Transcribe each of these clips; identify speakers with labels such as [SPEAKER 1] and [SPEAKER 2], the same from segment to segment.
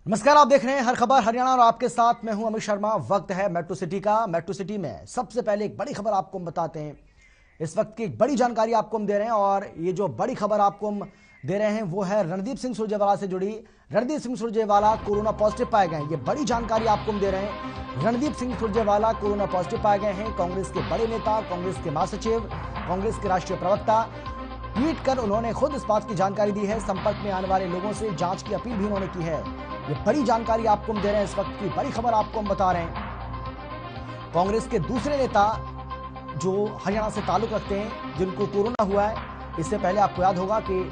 [SPEAKER 1] नमस्कार, आप देख रहे हैं हर खबर हरियाणा और आपके साथ मैं हूं अमित शर्मा। वक्त है मेट्रो सिटी का। मेट्रो सिटी में सबसे पहले एक बड़ी खबर आपको हम बताते हैं। इस वक्त की एक बड़ी जानकारी आपको हम दे रहे हैं और ये जो बड़ी खबर आपको हम दे रहे हैं वो है रणदीप सिंह सुरजेवाला से जुड़ी। रणदीप सिंह सुरजेवाला कोरोना पॉजिटिव पाए गए हैं। ये बड़ी जानकारी आपको हम दे रहे हैं। रणदीप सिंह सुरजेवाला कोरोना पॉजिटिव पाए गए हैं। कांग्रेस के बड़े नेता, कांग्रेस के महासचिव, कांग्रेस के राष्ट्रीय प्रवक्ता ट्वीट कर उन्होंने खुद इस बात की जानकारी दी है। संपर्क में आने वाले लोगों से जांच की अपील भी उन्होंने की है। ये बड़ी जानकारी आपको हम दे रहे हैं। इस वक्त की बड़ी खबर आपको हम बता रहे हैं। कांग्रेस के दूसरे नेता जो हरियाणा से ताल्लुक रखते हैं, जिनको कोरोना हुआ है, इससे पहले आपको याद होगा कि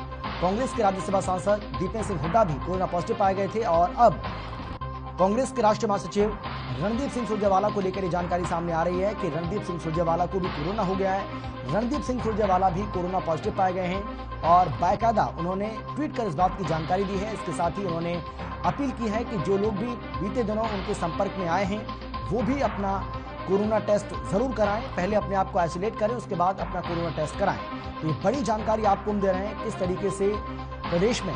[SPEAKER 1] कांग्रेस के राज्यसभा सांसद दीपेंद्र सिंह हुड्डा भी कोरोना पॉजिटिव पाए गए थे और अब कांग्रेस के राष्ट्रीय महासचिव रणदीप सिंह सुरजेवाला को लेकर ये जानकारी सामने आ रही है कि रणदीप सिंह सुरजेवाला को भी कोरोना हो गया है। रणदीप सिंह सुरजेवाला भी कोरोना पॉजिटिव पाए गए हैं और बाकायदा उन्होंने ट्वीट कर इस बात की जानकारी दी है। इसके साथ ही उन्होंने अपील की है कि जो लोग भी बीते दिनों उनके संपर्क में आए हैं वो भी अपना कोरोना टेस्ट जरूर कराएं। पहले अपने आप को आइसोलेट करें, उसके बाद अपना कोरोना टेस्ट कराएं। तो ये बड़ी जानकारी आपको हम दे रहे हैं किस तरीके से प्रदेश में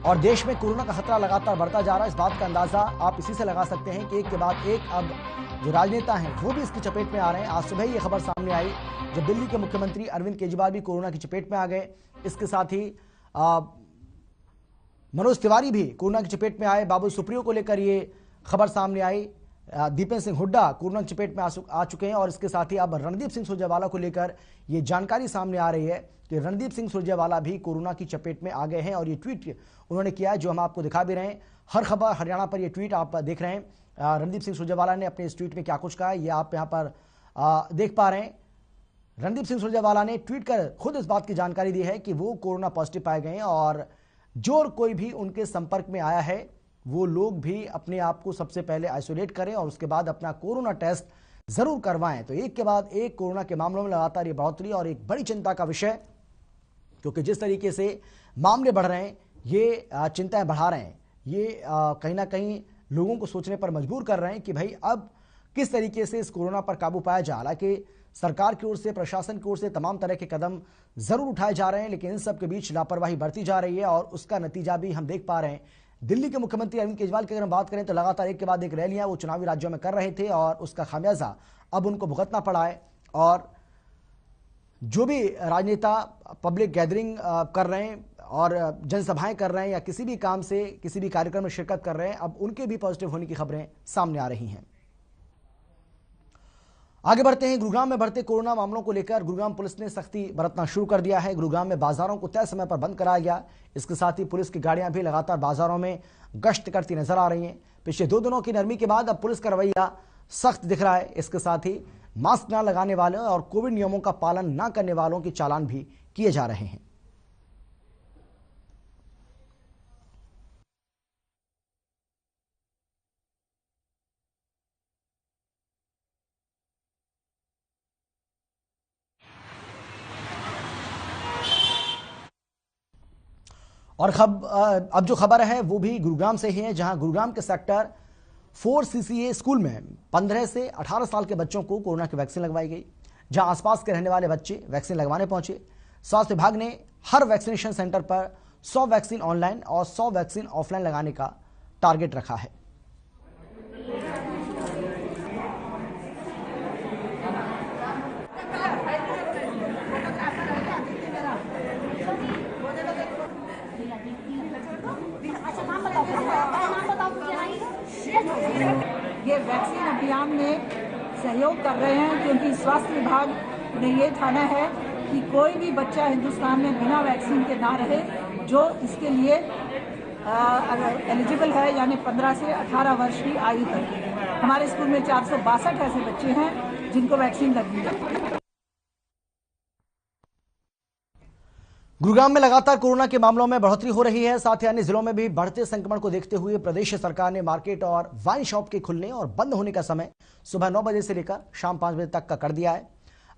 [SPEAKER 1] और देश में कोरोना का खतरा लगातार बढ़ता जा रहा है। इस बात का अंदाजा आप इसी से लगा सकते हैं कि एक के बाद एक अब जो राजनेता हैं वो भी इसकी चपेट में आ रहे हैं। आज सुबह ही ये खबर सामने आई जब दिल्ली के मुख्यमंत्री अरविंद केजरीवाल भी कोरोना की चपेट में आ गए। इसके साथ ही मनोज तिवारी भी कोरोना की चपेट में आए। बाबुल सुप्रियो को लेकर ये खबर सामने आई। दीपेंद्र सिंह हुड्डा कोरोना की चपेट में आ चुके हैं और इसके साथ ही अब रणदीप सिंह सुरजेवाला को लेकर ये जानकारी सामने आ रही है कि रणदीप सिंह सुरजेवाला भी कोरोना की चपेट में आ गए हैं और ये ट्वीट उन्होंने किया है जो हम आपको दिखा भी रहे हैं। हर खबर हरियाणा पर ये ट्वीट आप देख रहे हैं। रणदीप सिंह सुरजेवाला ने अपने इस ट्वीट में क्या कुछ कहा है ये आप यहाँ पर देख पा रहे हैं। रणदीप सिंह सुरजेवाला ने ट्वीट कर खुद इस बात की जानकारी दी है कि वो कोरोना पॉजिटिव पाए गए हैं और जो कोई भी उनके संपर्क में आया है वो लोग भी अपने आप को सबसे पहले आइसोलेट करें और उसके बाद अपना कोरोना टेस्ट जरूर करवाएं। तो एक के बाद एक कोरोना के मामलों में लगातार ये बढ़ोतरी और एक बड़ी चिंता का विषय, क्योंकि जिस तरीके से मामले बढ़ रहे हैं ये चिंताएं बढ़ा रहे हैं। ये कहीं ना कहीं लोगों को सोचने पर मजबूर कर रहे हैं कि भाई अब किस तरीके से इस कोरोना पर काबू पाया जाए। हालांकि सरकार की ओर से, प्रशासन की ओर से तमाम तरह के कदम जरूर उठाए जा रहे हैं, लेकिन इन सब के बीच लापरवाही बढ़ती जा रही है और उसका नतीजा भी हम देख पा रहे हैं। दिल्ली के मुख्यमंत्री अरविंद केजरीवाल की अगर हम बात करें तो लगातार एक के बाद एक रैलियां वो चुनावी राज्यों में कर रहे थे और उसका खामियाजा अब उनको भुगतना पड़ा है। और जो भी राजनेता पब्लिक गैदरिंग कर रहे हैं और जनसभाएं कर रहे हैं या किसी भी काम से, किसी भी कार्यक्रम में शिरकत कर रहे हैं, अब उनके भी पॉजिटिव होने की खबरें सामने आ रही हैं। आगे बढ़ते हैं। गुरुग्राम में बढ़ते कोरोना मामलों को लेकर गुरुग्राम पुलिस ने सख्ती बरतना शुरू कर दिया है। गुरुग्राम में बाजारों को तय समय पर बंद कराया गया। इसके साथ ही पुलिस की गाड़ियां भी लगातार बाजारों में गश्त करती नजर आ रही हैं। पिछले 2 दिनों की नरमी के बाद अब पुलिस का रवैया सख्त दिख रहा है। इसके साथ ही मास्क न लगाने वाले और कोविड नियमों का पालन न करने वालों के चालान भी किए जा रहे हैं। और अब जो खबर है वो भी गुरुग्राम से ही है, जहां गुरुग्राम के सेक्टर 4 CCA स्कूल में 15 से 18 साल के बच्चों को कोरोना की वैक्सीन लगवाई गई। जहां आसपास के रहने वाले बच्चे वैक्सीन लगवाने पहुंचे। स्वास्थ्य विभाग ने हर वैक्सीनेशन सेंटर पर 100 वैक्सीन ऑनलाइन और 100 वैक्सीन ऑफलाइन लगाने का टारगेट रखा है।
[SPEAKER 2] ये वैक्सीन अभियान में सहयोग कर रहे हैं क्योंकि स्वास्थ्य विभाग ने ये ठाना है कि कोई भी बच्चा हिंदुस्तान में बिना वैक्सीन के ना रहे। जो इसके लिए एलिजिबल है, यानी 15 से 18 वर्ष की आयु तक। हमारे स्कूल में 462 ऐसे बच्चे हैं जिनको वैक्सीन लगी है।
[SPEAKER 1] गुरुग्राम में लगातार कोरोना के मामलों में बढ़ोतरी हो रही है। साथ ही अन्य जिलों में भी बढ़ते संक्रमण को देखते हुए प्रदेश सरकार ने मार्केट और वाइन शॉप के खुलने और बंद होने का समय सुबह 9 बजे से लेकर शाम 5 बजे तक का कर दिया है।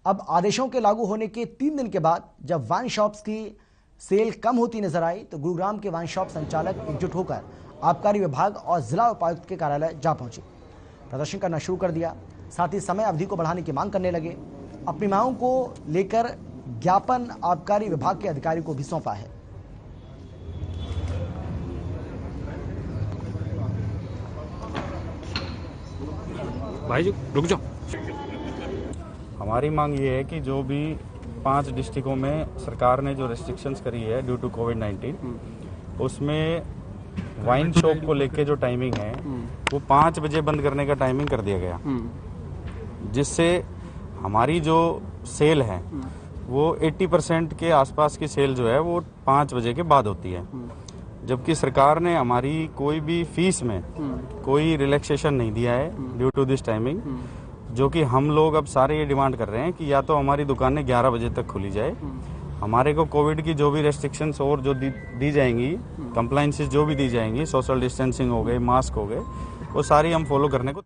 [SPEAKER 1] अब आदेशों के लागू होने के 3 दिन के बाद जब वाइन शॉप्स की सेल कम होती नजर आई तो गुरुग्राम के वाइन शॉप संचालक एकजुट होकर आबकारी विभाग और जिला उपायुक्त के कार्यालय जा पहुंचे, प्रदर्शन करना शुरू कर दिया। साथ ही समय अवधि को बढ़ाने की मांग करने लगे। अपनी मांगों को लेकर ज्ञापन आबकारी विभाग के अधिकारी को भी सौंपा है।
[SPEAKER 3] भाई जी रुक जाओ।
[SPEAKER 4] हमारी मांग ये है कि जो भी 5 डिस्ट्रिक्टों में सरकार ने जो रेस्ट्रिक्शंस करी है ड्यू टू कोविड-19 उसमें वाइन शॉप को लेके जो टाइमिंग है वो 5 बजे बंद करने का टाइमिंग कर दिया गया, जिससे हमारी जो सेल है वो 80% के आसपास की सेल जो है वो 5 बजे के बाद होती है। जबकि सरकार ने हमारी कोई भी फीस में कोई रिलैक्सेशन नहीं दिया है ड्यू टू दिस टाइमिंग, जो कि हम लोग अब सारे ये डिमांड कर रहे हैं कि या तो हमारी दुकानें 11 बजे तक खुली जाए, हमारे को कोविड की जो भी रेस्ट्रिक्शंस और जो दी जाएंगी, कंप्लाइंसेस जो भी दी जाएंगी, सोशल डिस्टेंसिंग हो गए, मास्क हो गए, वो सारी हम फॉलो करने को।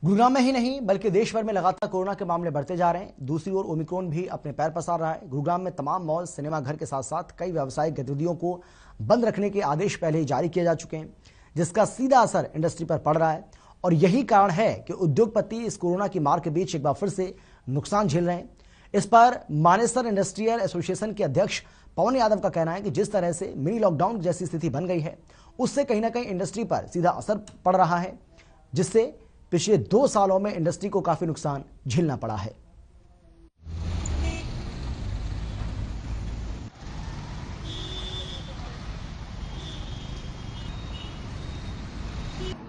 [SPEAKER 1] गुरुग्राम में ही नहीं बल्कि देश भर में लगातार कोरोना के मामले बढ़ते जा रहे हैं। दूसरी ओर ओमिक्रॉन भी अपने पैर पसार रहा है। गुरुग्राम में तमाम मॉल, सिनेमा घर के साथ साथ कई व्यावसायिक गतिविधियों को बंद रखने के आदेश पहले ही जारी किए जा चुके हैं, जिसका सीधा असर इंडस्ट्री पर पड़ रहा है। और यही कारण है कि उद्योगपति इस कोरोना की मार के बीच एक बार फिर से नुकसान झेल रहे हैं। इस पर मानेसर इंडस्ट्रियल एसोसिएशन के अध्यक्ष पवन यादव का कहना है कि जिस तरह से मिनी लॉकडाउन जैसी स्थिति बन गई है उससे कहीं ना कहीं इंडस्ट्री पर सीधा असर पड़ रहा है, जिससे पिछले 2 सालों में इंडस्ट्री को काफी नुकसान झेलना पड़ा है।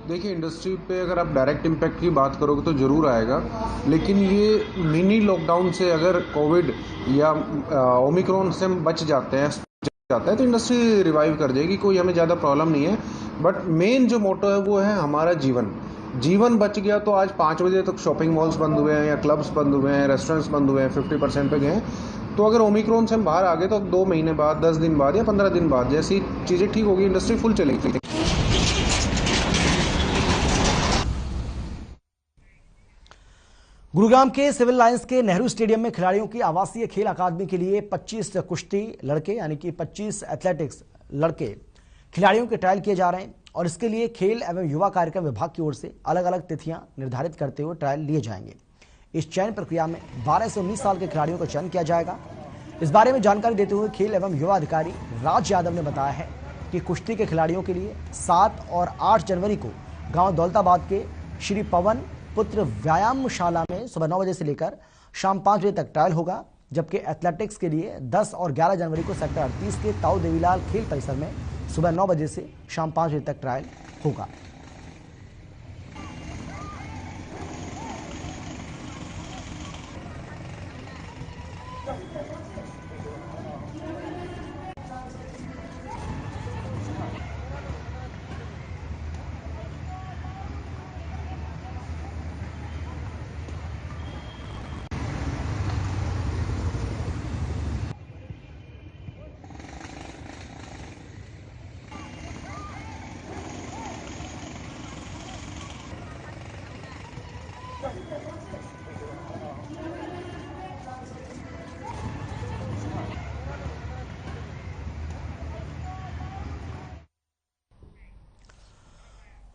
[SPEAKER 5] देखिए, इंडस्ट्री पे अगर आप डायरेक्ट इम्पैक्ट की बात करोगे तो ज़रूर आएगा, लेकिन ये मिनी लॉकडाउन से अगर कोविड या ओमिक्रॉन से बच जाते हैं तो इंडस्ट्री रिवाइव कर जाएगी, कोई हमें ज़्यादा प्रॉब्लम नहीं है। बट मेन जो मोटो है वो है हमारा जीवन बच गया तो आज 5 बजे तक शॉपिंग मॉल्स बंद हुए हैं या क्लब्स बंद हुए हैं, रेस्टोरेंट्स बंद हुए हैं, 50% पे गए हैं। तो अगर ओमिक्रॉन से हम बाहर आ गए तो 2 महीने बाद, 10 दिन बाद या 15 दिन बाद जैसी चीज़ें ठीक होगी, इंडस्ट्री फुल चलेगी।
[SPEAKER 1] गुरुग्राम के सिविल लाइंस के नेहरू स्टेडियम में खिलाड़ियों की आवासीय खेल अकादमी के लिए 25 कुश्ती लड़के यानी कि 25 एथलेटिक्स लड़के खिलाड़ियों के ट्रायल किए जा रहे हैं। और इसके लिए खेल एवं युवा कार्यक्रम विभाग की ओर से अलग अलग तिथियां निर्धारित करते हुए ट्रायल लिए जाएंगे। इस चयन प्रक्रिया में 12 से 19 साल के खिलाड़ियों का चयन किया जाएगा। इस बारे में जानकारी देते हुए खेल एवं युवा अधिकारी राज यादव ने बताया है कि कुश्ती के खिलाड़ियों के लिए 7 और 8 जनवरी को गांव दौलताबाद के श्री पवन पुत्र व्यायामशाला में सुबह 9 बजे से लेकर शाम 5 बजे तक ट्रायल होगा। जबकि एथलेटिक्स के लिए 10 और 11 जनवरी को सेक्टर 38 के ताऊ देवीलाल खेल परिसर में सुबह 9 बजे से शाम 5 बजे तक ट्रायल होगा।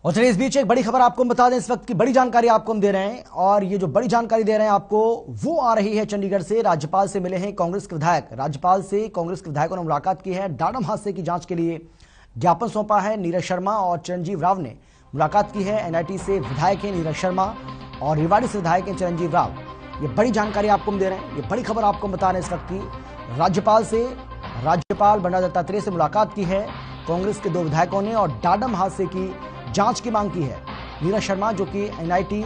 [SPEAKER 1] और चलिए इस बीच एक बड़ी खबर आपको हम बता दें। इस वक्त की बड़ी जानकारी आपको हम दे रहे हैं और ये जो बड़ी जानकारी दे रहे हैं आपको वो आ रही है चंडीगढ़ से। राज्यपाल से मिले हैं कांग्रेस के विधायक। राज्यपाल से कांग्रेस के विधायकों ने मुलाकात की है। डाडम हादसे की जांच के लिए ज्ञापन सौंपा है। नीरज शर्मा और चिरंजीव राव ने मुलाकात की है। एनआईटी से विधायक हैं नीरज शर्मा और रेवाड़ी से विधायक हैं चिरंजीव राव। ये बड़ी जानकारी आपको हम दे रहे हैं, ये बड़ी खबर आपको हम बता रहे हैं इस वक्त की। राज्यपाल बंडारू दत्तात्रेय से मुलाकात की है कांग्रेस के 2 विधायकों ने और डाडम हादसे की जांच की मांग की है। नीरज शर्मा जो कि एनआईटी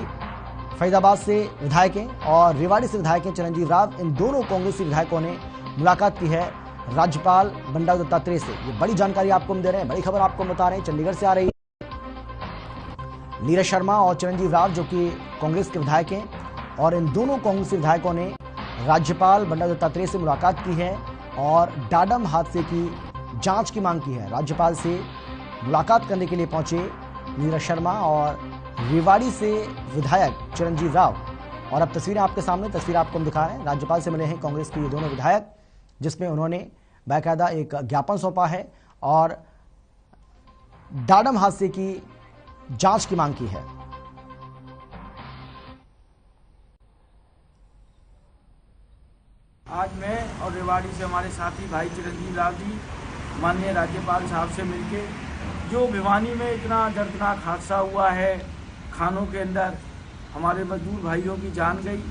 [SPEAKER 1] फरीदाबाद से विधायक हैं और रेवाड़ी से विधायक हैं चिरंजीव राव, इन दोनों कांग्रेसी विधायकों ने मुलाकात की है राज्यपाल बंडारू दत्तात्रेय से। ये बड़ी जानकारी आपको हम दे रहे हैं, बड़ी खबर आपको हम बता रहे हैं, चंडीगढ़ से आ रही है। नीरज शर्मा और चिरंजीव राव जो कि कांग्रेस के विधायक हैं और इन दोनों कांग्रेसी विधायकों ने राज्यपाल बंडारू दत्तात्रेय से मुलाकात की है और डाडम हादसे की जांच की मांग की है। राज्यपाल से मुलाकात करने के लिए पहुंचे नीरज शर्मा और रेवाड़ी से विधायक चिरंजीव राव। और अब तस्वीरें आपके सामने, तस्वीर आपको हम दिखा रहे हैं। राज्यपाल से मिले हैं कांग्रेस के ये दोनों विधायक, जिसमें उन्होंने बाकायदा एक ज्ञापन सौंपा है और डाडम हादसे की जांच की मांग की है।
[SPEAKER 6] आज मैं और रेवाड़ी से हमारे साथी भाई चिरंजीव राव जी माननीय राज्यपाल साहब से मिलके जो भिवानी में इतना दर्दनाक हादसा हुआ है खानों के अंदर हमारे मजदूर भाइयों की जान गई।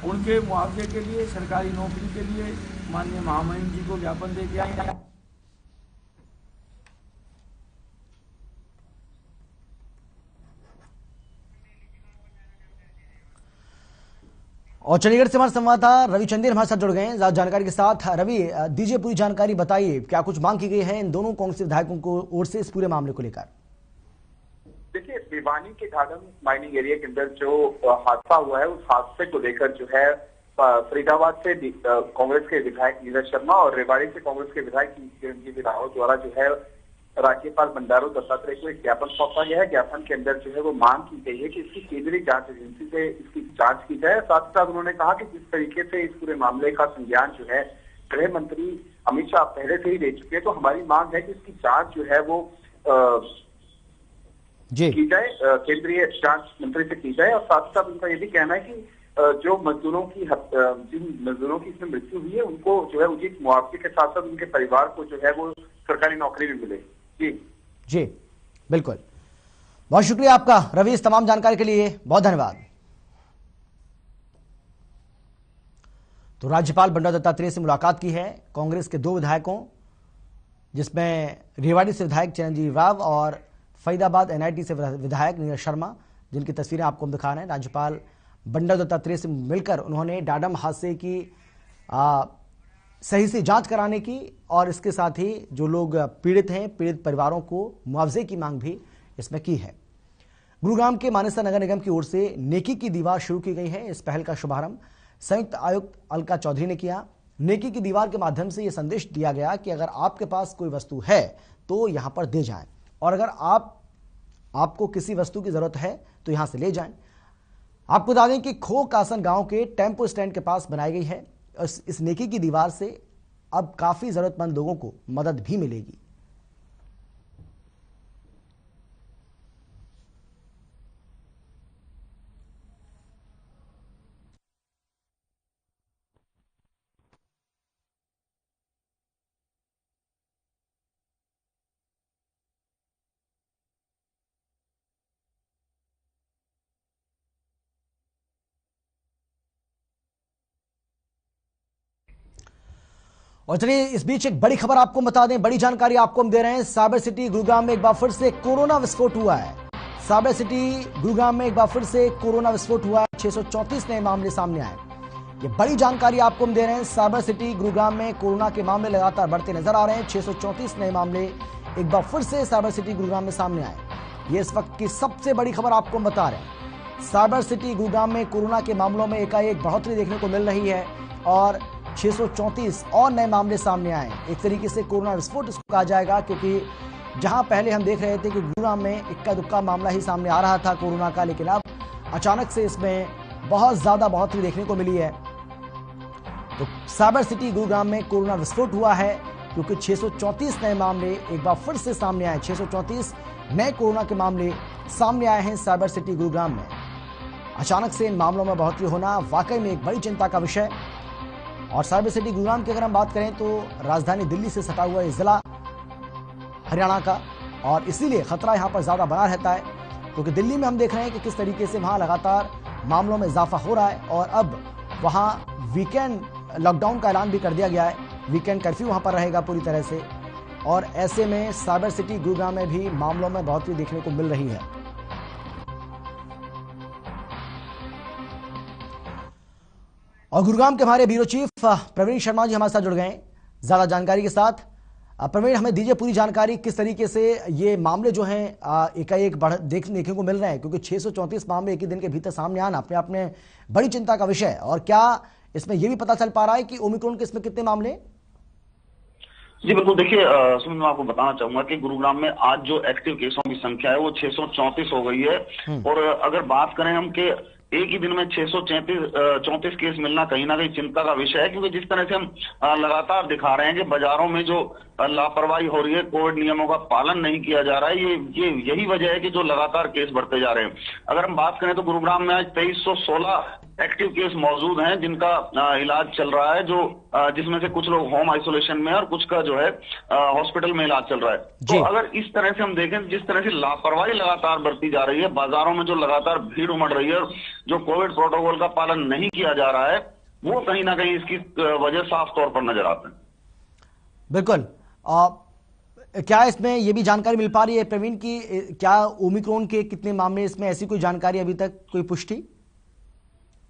[SPEAKER 6] उनके मुआवजे के लिए, सरकारी नौकरी के लिए माननीय महामहिम जी को ज्ञापन दे के आए हैं।
[SPEAKER 1] और चंडीगढ़ से हमारे संवाददाता रवि चंदेल हमारे साथ जुड़ गए हैं ज्यादा जानकारी के साथ। रवि, दीजिए पूरी जानकारी, बताइए क्या कुछ मांग की गई है इन दोनों कांग्रेस विधायकों को ओर से इस पूरे मामले को लेकर?
[SPEAKER 3] देखिए, भिवानी के ढाडम माइनिंग एरिया के अंदर जो हादसा हुआ है, उस हादसे को लेकर जो है फरीदाबाद से कांग्रेस के विधायक नीरज शर्मा और रेवाड़ी से कांग्रेस के विधायक चिरंजीवी रावत द्वारा जो है राज्यपाल बंडारू दत्तात्रेय को एक ज्ञापन सौंपा गया है। ज्ञापन के अंदर जो है वो मांग की गई है कि इसकी केंद्रीय जांच एजेंसी से इसकी जांच की जाए। साथ ही साथ उन्होंने कहा कि जिस तरीके से इस पूरे मामले का संज्ञान जो है गृह मंत्री अमित शाह पहले से ही ले चुके हैं, तो हमारी मांग है कि इसकी जांच जो है वो की जाए, केंद्रीय जांच मंत्री से की जाए। और साथ ही साथ उनका ये भी कहना है कि जो जिन मजदूरों की इसमें मृत्यु हुई है, उनको जो है उचित मुआवजे के साथ साथ उनके परिवार को जो है वो सरकारी नौकरी भी मिले। जी
[SPEAKER 1] बिल्कुल, बहुत शुक्रिया आपका रवि, इस तमाम जानकारी के लिए बहुत धन्यवाद। तो राज्यपाल बंडारू दत्तात्रेय से मुलाकात की है कांग्रेस के दो विधायकों, जिसमें रेवाड़ी से विधायक चिरंजीवी राव और फरीदाबाद एनआईटी से विधायक नीरज शर्मा, जिनकी तस्वीरें आपको हम दिखा रहे हैं। राज्यपाल बंडारू दत्तात्रेय से मिलकर उन्होंने डाडम हादसे की सही से जांच कराने की और इसके साथ ही जो लोग पीड़ित हैं, पीड़ित परिवारों को मुआवजे की मांग भी इसमें की है। गुरुग्राम के मानेसर नगर निगम की ओर से नेकी की दीवार शुरू की गई है। इस पहल का शुभारंभ संयुक्त आयुक्त अलका चौधरी ने किया। नेकी की दीवार के माध्यम से यह संदेश दिया गया कि अगर आपके पास कोई वस्तु है तो यहां पर दे जाएं, और अगर आपको किसी वस्तु की जरूरत है तो यहां से ले जाएं। आपको बता दें कि खो कासन गांव के टेम्पो स्टैंड के पास बनाई गई है। इस नेकी की दीवार से अब काफी जरूरतमंद लोगों को मदद भी मिलेगी। और चलिए इस बीच एक बड़ी खबर आपको बता दें, बड़ी जानकारी आपको हम दे रहे हैं। साइबर सिटी गुरुग्राम में एक बार फिर से कोरोना विस्फोट हुआ है। साइबर सिटी गुरुग्राम में एक बार फिर से कोरोना विस्फोट हुआ है। 634 नए मामले सामने आए। ये बड़ी जानकारी आपको हम दे रहे हैं। साइबर सिटी गुरुग्राम में कोरोना के मामले लगातार बढ़ते नजर आ रहे हैं। 634 नए मामले एक बार फिर से साइबर सिटी गुरुग्राम में सामने आए। ये इस वक्त की सबसे बड़ी खबर आपको हम बता रहे हैं। साइबर सिटी गुरुग्राम में कोरोना के मामलों में एकाएक बढ़ोतरी देखने को मिल रही है और 634 और नए मामले सामने आए। एक तरीके से कोरोना विस्फोट इसको कहा जाएगा, क्योंकि जहां पहले हम देख रहे थे कि गुरुग्राम में इक्का दुक्का मामला ही सामने आ रहा था कोरोना का, लेकिन अब अचानक से इसमें बहुत ज्यादा बढ़ोतरी देखने को मिली है। तो साइबर सिटी गुरुग्राम में कोरोना विस्फोट हुआ है, क्योंकि 634 नए मामले एक बार फिर से सामने आए। 634 नए कोरोना के मामले सामने आए हैं साइबर सिटी गुरुग्राम में। अचानक से इन मामलों में बढ़ोतरी होना वाकई में एक बड़ी चिंता का विषय। और साइबर सिटी गुरुग्राम की अगर हम बात करें तो राजधानी दिल्ली से सटा हुआ इस जिला हरियाणा का, और इसीलिए खतरा यहां पर ज्यादा बना रहता है, क्योंकि दिल्ली में हम देख रहे हैं कि किस तरीके से वहां लगातार मामलों में इजाफा हो रहा है और अब वहां वीकेंड लॉकडाउन का ऐलान भी कर दिया गया है। वीकेंड कर्फ्यू वहां पर रहेगा पूरी तरह से, और ऐसे में साइबर सिटी गुरुग्राम में भी मामलों में बढ़ोतरी देखने को मिल रही है। और गुरुग्राम के हमारे ब्यूरो चीफ प्रवीण शर्मा जी हमारे साथ जुड़ गए हैं ज्यादा जानकारी के साथ। प्रवीण, हमें दीजिए पूरी जानकारी, किस तरीके से ये मामले जो हैं एकाएक देखने को मिल रहे हैं, क्योंकि 634 मामले एक ही दिन के भीतर सामने आना अपने आप में बड़ी चिंता का विषय है। और क्या इसमें यह भी पता चल पा रहा है कि ओमिक्रॉन के इसमें कितने मामले?
[SPEAKER 7] जी बिल्कुल, देखिए सुमित, मैं आपको बताना चाहूंगा कि गुरुग्राम में आज जो एक्टिव केसों की संख्या है वो 634 हो गई है। और अगर बात करें हम कि एक ही दिन में 634 केस मिलना कहीं ना कहीं चिंता का विषय है, क्योंकि जिस तरह से हम लगातार दिखा रहे हैं कि बाजारों में जो लापरवाही हो रही है, कोविड नियमों का पालन नहीं किया जा रहा है, यही वजह है कि जो लगातार केस बढ़ते जा रहे हैं। अगर हम बात करें तो गुरुग्राम में आज 2316 एक्टिव केस मौजूद हैं जिनका इलाज चल रहा है, जिसमें से कुछ लोग होम आइसोलेशन में और कुछ का जो है हॉस्पिटल में इलाज चल रहा है। तो अगर इस तरह से हम देखें, जिस तरह से लापरवाही लगातार बढ़ती जा रही है, बाजारों में जो लगातार भीड़ उमड़ रही है, जो कोविड प्रोटोकॉल का पालन नहीं किया जा रहा है, वो कहीं ना कहीं इसकी वजह साफ तौर पर नजर आते हैं।
[SPEAKER 1] बिल्कुल। क्या इसमें यह भी जानकारी मिल पा रही है प्रवीण की क्या ओमिक्रॉन के कितने मामले, इसमें ऐसी कोई जानकारी अभी तक कोई पुष्टि?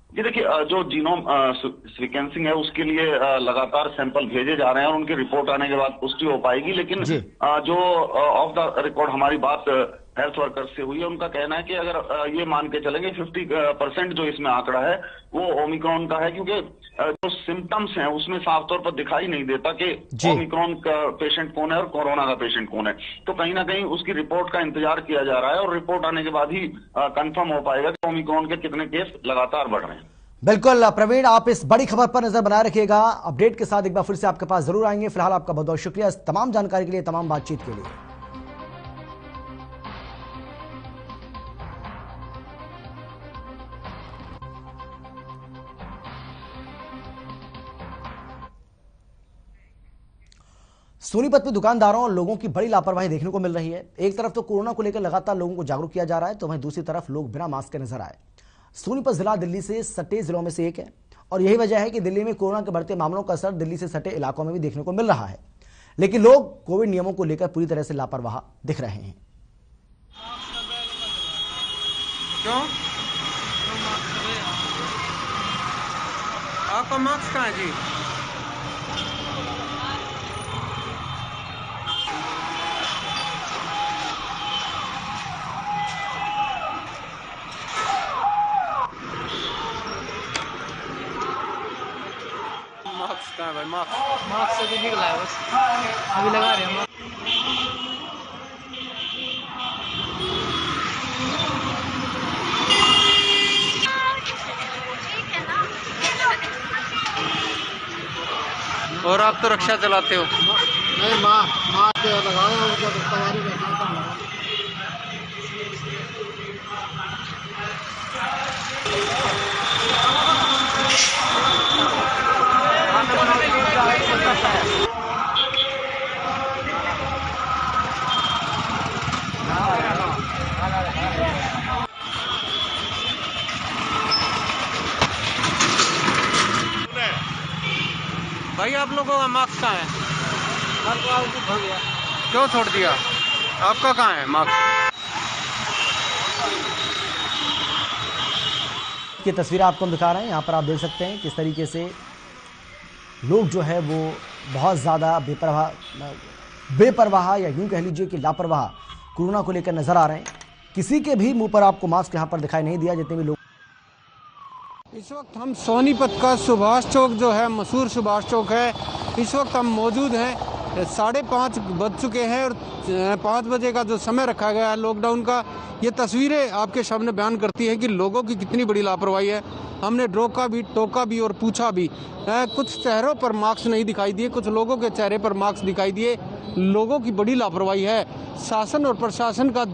[SPEAKER 7] जी देखिए, जो जीनोम सीक्वेंसिंग है उसके लिए लगातार सैंपल भेजे जा रहे हैं और उनकी रिपोर्ट आने के बाद पुष्टि हो पाएगी। लेकिन जो ऑफ द रिकॉर्ड हमारी बात हेल्थ वर्कर्स से हुई है, उनका कहना है कि अगर ये मान के चलेंगे 50% जो इसमें आंकड़ा है वो ओमिक्रॉन का है, क्योंकि जो सिम्टम्स हैं उसमें साफ तौर पर दिखाई नहीं देता कि ओमिक्रॉन का पेशेंट कौन है और कोरोना का पेशेंट कौन है। तो कहीं ना कहीं उसकी रिपोर्ट का इंतजार किया जा रहा है और रिपोर्ट आने के बाद ही कंफर्म हो पाएगा कि ओमिक्रॉन के कितने केस लगातार बढ़ रहे हैं।
[SPEAKER 1] बिल्कुल प्रवीण, आप इस बड़ी खबर पर नजर बनाए रखिएगा। अपडेट के साथ एक बार फिर से आपके पास जरूर आएंगे। फिलहाल आपका बहुत बहुत शुक्रिया इस तमाम जानकारी के लिए, तमाम बातचीत के लिए। सोनीपत में दुकानदारों और लोगों की बड़ी लापरवाही देखने को मिल रही है। एक तरफ तो कोरोना को लेकर लगातार लोगों को जागरूक किया जा रहा है, तो वहीं दूसरी तरफ लोग बिना मास्क के नजर आए। सोनीपत जिला दिल्ली से सटे जिलों में से एक है और यही वजह है कि दिल्ली में कोरोना के बढ़ते मामलों का असर दिल्ली से सटे इलाकों में भी देखने को मिल रहा है। लेकिन लोग कोविड नियमों को लेकर पूरी तरह से लापरवाह दिख रहे हैं।
[SPEAKER 8] क्यों? आपका मास्क कहाँ है जी? मास्क कहाँ है भाई? मास्क अभी निकला है, बस अभी लगा रहे हैं। और आप तो रक्षा चलाते हो?
[SPEAKER 9] नहीं, मास्क लगाओ, सवारी
[SPEAKER 8] भाई आप लोगों का मास्क कहाँ है? क्यों छोड़ दिया? आपका कहाँ है मास्क?
[SPEAKER 1] की तस्वीरें आपको हम दिखा रहे हैं। यहाँ पर आप देख सकते हैं किस तरीके से लोग जो है वो बहुत ज़्यादा बेपरवाह या यूं कह लीजिए कि लापरवाह कोरोना को लेकर नजर आ रहे हैं। किसी के भी मुंह पर आपको मास्क यहाँ पर दिखाई नहीं दिया, जितने भी लोग।
[SPEAKER 8] इस वक्त हम सोनीपत का सुभाष चौक जो है, मशहूर सुभाष चौक है, इस वक्त हम मौजूद हैं। 5:30 बज चुके हैं और 5 बजे का जो समय रखा गया है लॉकडाउन का, ये तस्वीरें आपके सामने बयान करती हैं कि लोगों की कितनी बड़ी लापरवाही है। हमने रोका भी, टोका भी और पूछा भी। कुछ चेहरों पर मास्क नहीं दिखाई दिए, कुछ लोगों के चेहरे पर मास्क दिखाई दिए। लोगों की बड़ी लापरवाही है। शासन और प्रशासन का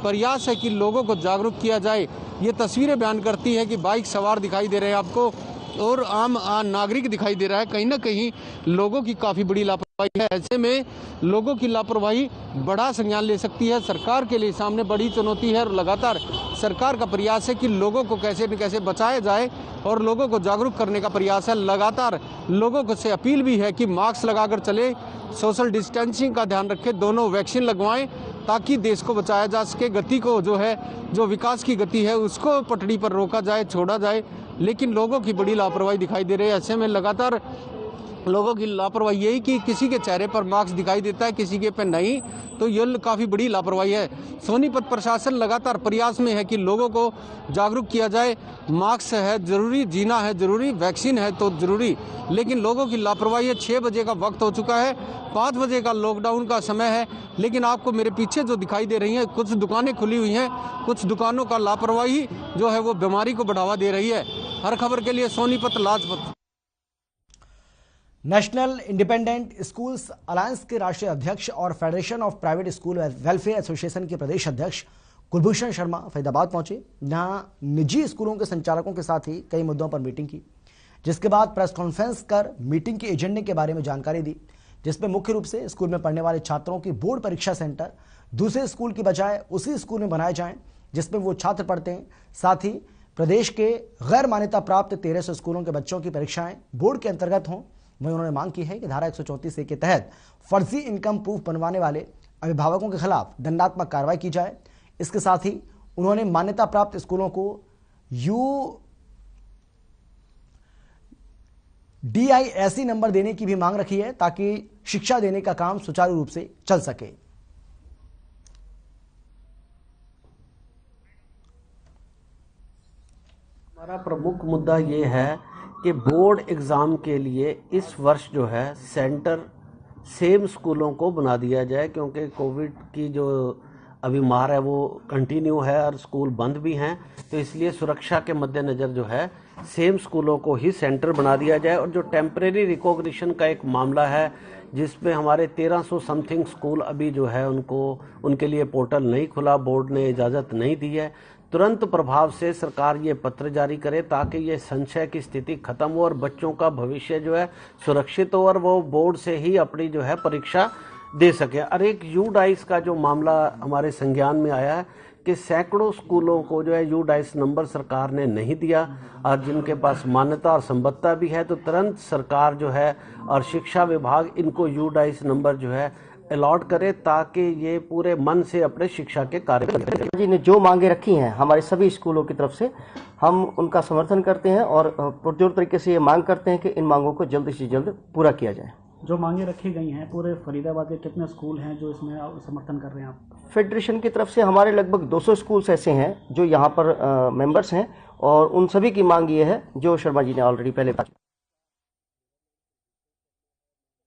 [SPEAKER 8] प्रयास है कि लोगों को जागरूक किया जाए। ये तस्वीरें बयान करती है कि बाइक सवार दिखाई दे रहे हैं आपको और आम नागरिक दिखाई दे रहा है। कहीं ना कहीं लोगों की काफ़ी बड़ी लापरवाही है। ऐसे में लोगों की लापरवाही बड़ा संज्ञान ले सकती है। सरकार के लिए सामने बड़ी चुनौती है और लगातार सरकार का प्रयास है कि लोगों को कैसे न कैसे बचाया जाए और लोगों को जागरूक करने का प्रयास है। लगातार लोगों को से अपील भी है कि मास्क लगाकर चले, सोशल डिस्टेंसिंग का ध्यान रखें, दोनों वैक्सीन लगवाएं ताकि देश को बचाया जा सके। गति को जो है, जो विकास की गति है उसको पटड़ी पर रोका जाए, छोड़ा जाए। लेकिन लोगों की बड़ी लापरवाही दिखाई दे रही है। ऐसे में लगातार लोगों की लापरवाही यही कि किसी के चेहरे पर मास्क दिखाई देता है, किसी के पे नहीं, तो ये काफ़ी बड़ी लापरवाही है। सोनीपत प्रशासन लगातार प्रयास में है कि लोगों को जागरूक किया जाए। मास्क है जरूरी, जीना है जरूरी, वैक्सीन है तो जरूरी, लेकिन लोगों की लापरवाही है। 6 बजे का वक्त हो चुका है, 5 बजे का लॉकडाउन का समय है, लेकिन आपको मेरे पीछे जो दिखाई दे रही हैं कुछ दुकानें खुली हुई हैं, कुछ दुकानों का लापरवाही जो है वो बीमारी को बढ़ावा दे रही है। हर खबर के लिए Sonipat Lajpat.
[SPEAKER 1] National independent schools alliance के राष्ट्रीय अध्यक्ष और federation of private school welfare association के प्रदेश अध्यक्ष कुलभूषण शर्मा फरीदाबाद पहुंचे, जहां निजी स्कूलों के संचालकों के साथ ही कई मुद्दों पर मीटिंग की, जिसके बाद प्रेस कॉन्फ्रेंस कर मीटिंग के एजेंडे के बारे में जानकारी दी, जिसमें मुख्य रूप से स्कूल में पढ़ने वाले छात्रों की बोर्ड परीक्षा सेंटर दूसरे स्कूल की बजाय उसी स्कूल में बनाए जाएं जिसमें वो छात्र पढ़ते हैं। साथ ही प्रदेश के गैर मान्यता प्राप्त 1300 स्कूलों के बच्चों की परीक्षाएं बोर्ड के अंतर्गत हों। वहीं उन्होंने मांग की है कि धारा 134 के तहत फर्जी इनकम प्रूफ बनवाने वाले अभिभावकों के खिलाफ दंडात्मक कार्रवाई की जाए। इसके साथ ही उन्होंने मान्यता प्राप्त स्कूलों को UDISE नंबर देने की भी मांग रखी है ताकि शिक्षा देने का काम सुचारू रूप से चल सके।
[SPEAKER 10] हमारा प्रमुख मुद्दा ये है कि बोर्ड एग्ज़ाम के लिए इस वर्ष जो है सेंटर सेम स्कूलों को बना दिया जाए, क्योंकि कोविड की जो अभी मार है वो कंटिन्यू है और स्कूल बंद भी हैं, तो इसलिए सुरक्षा के मद्देनज़र जो है सेम स्कूलों को ही सेंटर बना दिया जाए। और जो टेम्परेरी रिकॉग्निशन का एक मामला है जिसमें हमारे 1300 समथिंग स्कूल अभी जो है उनके लिए पोर्टल नहीं खुला, बोर्ड ने इजाज़त नहीं दी है, तुरंत प्रभाव से सरकार ये पत्र जारी करे ताकि ये संशय की स्थिति खत्म हो और बच्चों का भविष्य जो है सुरक्षित हो और वो बोर्ड से ही अपनी जो है परीक्षा दे सके। और एक UDISE का जो मामला हमारे संज्ञान में आया है कि सैकड़ों स्कूलों को जो है UDISE नंबर सरकार ने नहीं दिया, और जिनके पास मान्यता और संबद्धता भी है तो तुरंत सरकार जो है और शिक्षा विभाग इनको UDISE नंबर जो है अलॉट करे ताकि ये पूरे मन से अपने शिक्षा के कार्य करें।
[SPEAKER 11] जी ने जो मांगे रखी हैं हमारे सभी स्कूलों की तरफ से, हम उनका समर्थन करते हैं और पुरजोर तरीके से ये मांग करते हैं कि इन मांगों को जल्द से जल्द पूरा किया जाए।
[SPEAKER 12] जो मांगे रखी गई हैं, पूरे फरीदाबाद के कितने स्कूल हैं जो इसमें समर्थन कर रहे हैं आप?
[SPEAKER 11] फेडरेशन की तरफ से हमारे लगभग 200 स्कूल्स ऐसे हैं जो यहाँ पर मेंबर्स हैं, और उन सभी की मांग ये है जो शर्मा जी ने ऑलरेडी पहले बात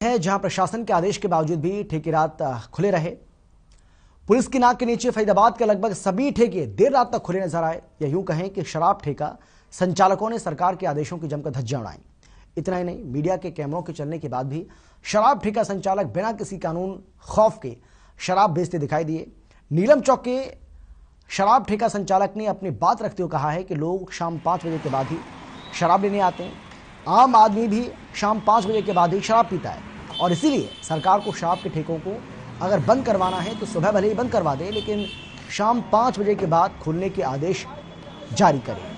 [SPEAKER 1] है, जहां प्रशासन के आदेश के बावजूद भी ठेके रात खुले रहे। पुलिस की नाक के नीचे फरीदाबाद के लगभग सभी ठेके देर रात तक खुले नजर आए, या यूं कहें कि शराब ठेका संचालकों ने सरकार के आदेशों की जमकर धज्जियां उड़ाई। इतना ही नहीं, मीडिया के कैमरों के चलने के बाद भी शराब ठेका संचालक बिना किसी कानून खौफ के शराब बेचते दिखाई दिए। नीलम चौक के शराब ठेका संचालक ने अपनी बात रखते हुए कहा है कि लोग शाम 5 बजे के बाद ही शराब लेने आते हैं। आम आदमी भी शाम 5 बजे के बाद ही शराब पीता है, और इसीलिए सरकार को शराब के ठेकों को अगर बंद करवाना है तो सुबह भले ही बंद करवा दे, लेकिन शाम 5 बजे के बाद खुलने के आदेश जारी करे।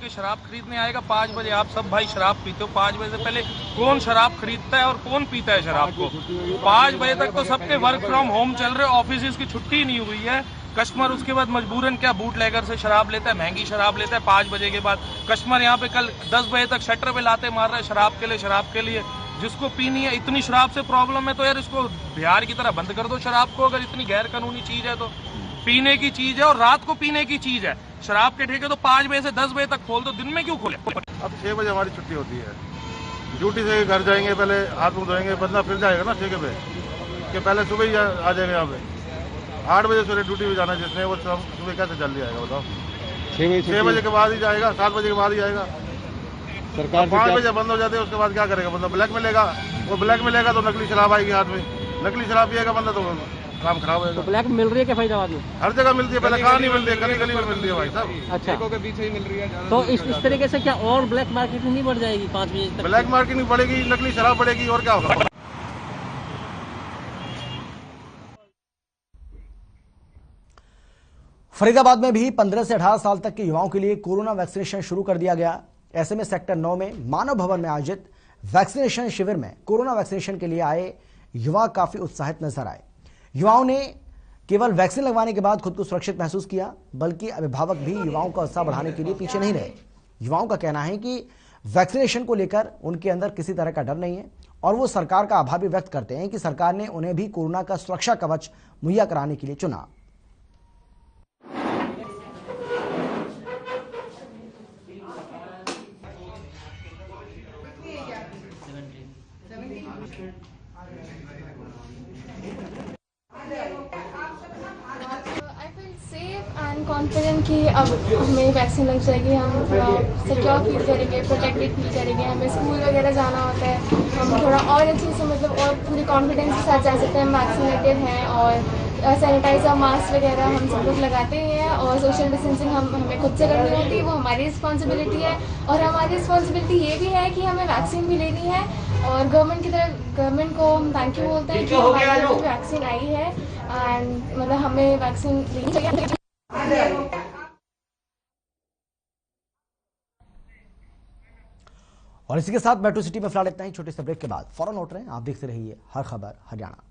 [SPEAKER 13] शराब खरीदने आएगा 5 बजे, आप सब भाई शराब पीते हो। 5 बजे से पहले कौन शराब खरीदता है और कौन पीता है शराब को? 5 बजे तक तो सबके वर्क फ्रॉम होम चल रहे, ऑफिस की छुट्टी नहीं हुई है। कस्टमर उसके बाद मजबूरन क्या बूट लेगर से शराब लेता है, महंगी शराब लेता है 5 बजे के बाद। कस्टमर यहाँ पे कल 10 बजे तक शटर पे लाते मार रहे शराब के लिए। जिसको पीनी है, इतनी शराब से प्रॉब्लम है तो यार इसको बिहार की तरह बंद कर दो शराब को। अगर इतनी गैर कानूनी चीज है तो पीने की चीज है और रात को पीने की चीज है। शराब के ठेके तो 5 बजे से 10 बजे तक खोल दो, दिन में क्यों खोले?
[SPEAKER 9] अब 6 बजे हमारी छुट्टी होती है, ड्यूटी से घर जाएंगे, पहले हाथ मुंह धोएंगे, बंदा फिर जाएगा ना ठेके पे, कि पहले सुबह ही आ जाएंगे यहाँ पे। 8 बजे से ड्यूटी में जाना जिसने, वो सुबह कैसे जल्दी आएगा बताओ? 6 बजे के बाद ही जाएगा, 7 बजे के बाद ही आएगा। सरकार 5 बजे बंद हो जाते हैं, उसके बाद क्या करेगा बंदा? ब्लैक में लेगा, वो ब्लैक में लेगा तो नकली शराब आएगी हाथ में, नकली शराब पिएगा बंदा तो काम खराब होगा।
[SPEAKER 11] तो ब्लैक मिल रही है क्या फरीदाबाद में?
[SPEAKER 9] हर जगह मिलती है, पहले कहाँ नहीं मिलती है, गली में मिलती है भाई साहब।
[SPEAKER 11] अच्छा,
[SPEAKER 9] के पीछे ही मिल रही है।
[SPEAKER 11] तो इस तरीके से क्या और ब्लैक मार्केटिंग नहीं बढ़ जाएगी 5 बजे तक?
[SPEAKER 9] ब्लैक मार्केटिंग बढ़ेगी, नकली शराब बढ़ेगी, और क्या होगा?
[SPEAKER 1] फरीदाबाद में भी 15 से 18 साल तक के युवाओं के लिए कोरोना वैक्सीनेशन शुरू कर दिया गया। ऐसे में सेक्टर 9 में मानव भवन में आयोजित वैक्सीनेशन शिविर में कोरोना वैक्सीनेशन के लिए आए युवा काफी उत्साहित नजर आए। युवाओं ने केवल वैक्सीन लगवाने के बाद खुद को सुरक्षित महसूस किया, बल्कि अभिभावक भी युवाओं का उत्साह बढ़ाने के लिए पीछे नहीं रहे। युवाओं का कहना है कि वैक्सीनेशन को लेकर उनके अंदर किसी तरह का डर नहीं है और वो सरकार का आभार भी व्यक्त करते हैं कि सरकार ने उन्हें भी कोरोना का सुरक्षा कवच मुहैया कराने के लिए चुना।
[SPEAKER 14] कॉन्फिडेंट कि अब हमें वैक्सीन लग जाएगी, हम थोड़ा सिक्योर फील करेंगे, प्रोटेक्टेड फील करेंगे। हमें स्कूल वगैरह जाना होता है, हम थोड़ा और अच्छे से मतलब और पूरे कॉन्फिडेंस के साथ जा सकते हैं। हम वैक्सीनेटेड हैं और सैनिटाइजर मास्क वगैरह हम सब लोग लगाते ही हैं और सोशल डिस्टेंसिंग हमें खुद से करनी होती है, वो हमारी रिस्पॉन्सिबिलिटी है। और हमारी रिस्पॉन्सिबिलिटी ये भी है कि हमें वैक्सीन भी लेनी है और गवर्नमेंट को हम थैंक यू बोलते हैं कि हमारी वैक्सीन आई है एंड मतलब हमें वैक्सीन लेनी चाहिए।
[SPEAKER 1] और इसी के साथ मेट्रो सिटी में फिलहाल इतना ही। छोटे से ब्रेक के बाद फौरन लौट रहे हैं। आप देखते रहिए हर खबर हरियाणा।